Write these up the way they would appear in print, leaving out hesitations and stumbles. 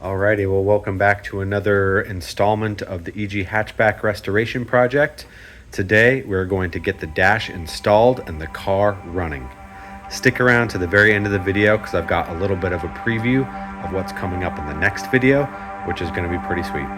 Alrighty, well, welcome back to another installment of the EG Hatchback restoration project. Today, we're going to get the dash installed and the car running. Stick around to the very end of the video because I've got a little bit of a preview of what's coming up in the next video, which is going to be pretty sweet.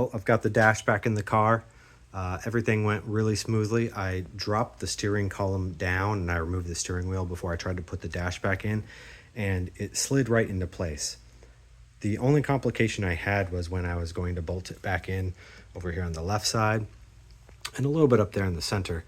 Well, I've got the dash back in the car. Everything went really smoothly. I dropped the steering column down and I removed the steering wheel before I tried to put the dash back in, and it slid right into place. The only complication I had was when I was going to bolt it back in over here on the left side and a little bit up there in the center.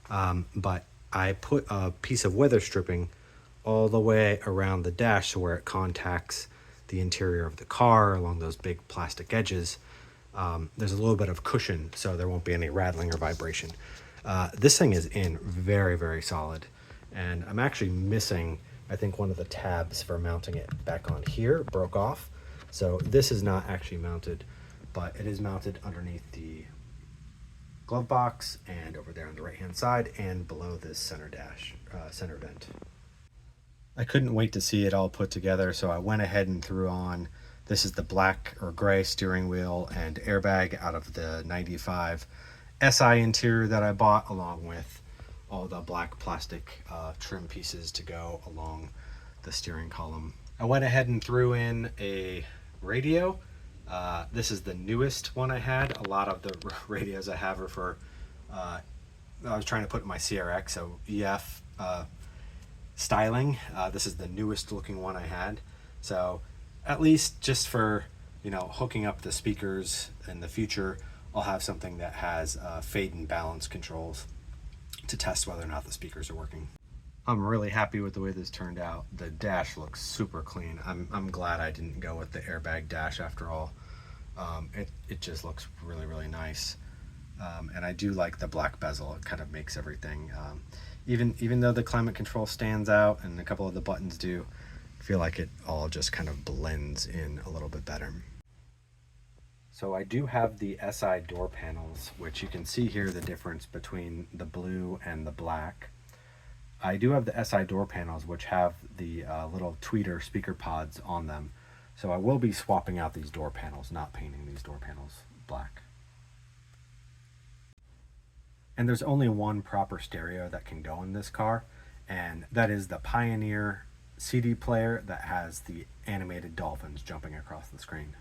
But I put a piece of weather stripping all the way around the dash to where it contacts the interior of the car along those big plastic edges. There's a little bit of cushion so there won't be any rattling or vibration. This thing is in very, very solid, and I'm actually missing, I think, one of the tabs for mounting it back on here broke off. So this is not actually mounted, but it is mounted underneath the glove box and over there on the right hand side and below this center vent. I couldn't wait to see it all put together, so I went ahead and threw on, this is the black or gray steering wheel and airbag out of the 95 SI interior that I bought, along with all the black plastic trim pieces to go along the steering column. I went ahead and threw in a radio. This is the newest one I had. A lot of the radios I have are for, I was trying to put in my CRX, so EF styling. This is the newest looking one I had. So at least just for, hooking up the speakers in the future, I'll have something that has fade and balance controls to test whether or not the speakers are working. I'm really happy with the way this turned out. The dash looks super clean. I'm glad I didn't go with the airbag dash after all. It just looks really, really nice. And I do like the black bezel. It kind of makes everything, even though the climate control stands out and a couple of the buttons do, I feel like it all just kind of blends in a little bit better. So I do have the SI door panels, which you can see here the difference between the blue and the black. I do have the SI door panels, which have the little tweeter speaker pods on them. So I will be swapping out these door panels, not painting these door panels black. And there's only one proper stereo that can go in this car, and that is the Pioneer CD player that has the animated dolphins jumping across the screen.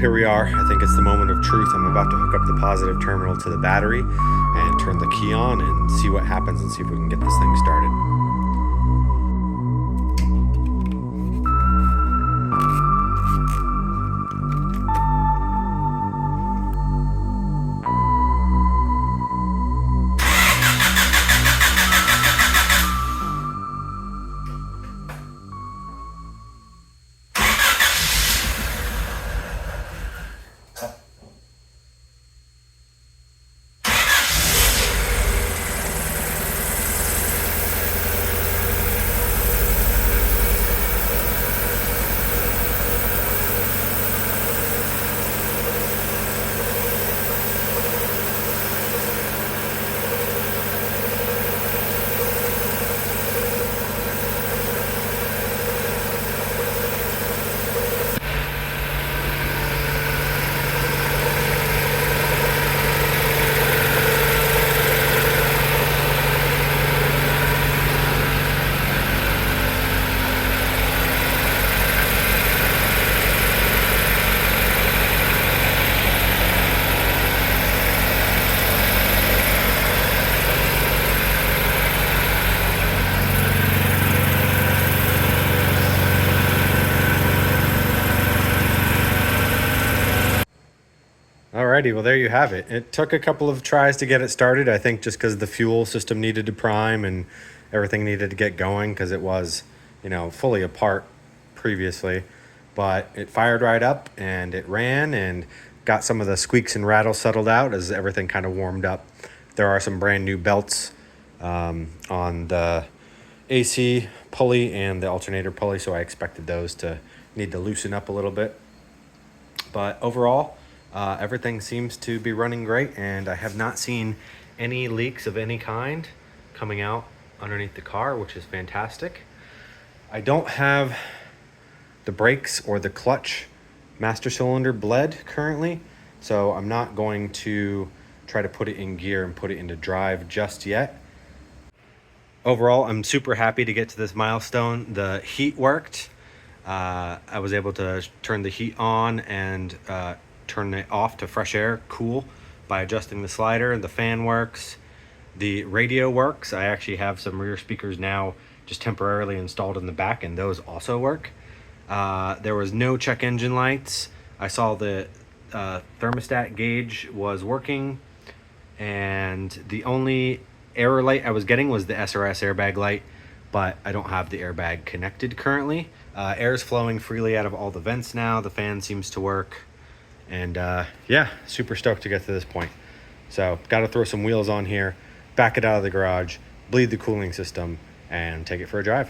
here we are. I think it's the moment of truth. I'm about to hook up the positive terminal to the battery and turn the key on and see what happens and see if we can get this thing started. Alrighty, well there you have it. It took a couple of tries to get it started, I think just because the fuel system needed to prime and everything needed to get going because it was, fully apart previously. But it fired right up and it ran and got some of the squeaks and rattles settled out as everything kind of warmed up. There are some brand new belts on the AC pulley and the alternator pulley, so I expected those to need to loosen up a little bit. But overall, everything seems to be running great, and I have not seen any leaks of any kind coming out underneath the car, which is fantastic. I don't have the brakes or the clutch master cylinder bled currently, so I'm not going to try to put it in gear and put it into drive just yet. Overall, I'm super happy to get to this milestone. The heat worked. I was able to turn the heat on and turn it off to fresh air, cool, by adjusting the slider. The fan works. The radio works. I actually have some rear speakers now just temporarily installed in the back, and those also work. There was no check engine lights. I saw the thermostat gauge was working, and the only error light I was getting was the SRS airbag light, but I don't have the airbag connected currently. Air is flowing freely out of all the vents now. The fan seems to work. And yeah, super stoked to get to this point. So got to throw some wheels on here, back it out of the garage, bleed the cooling system, and take it for a drive.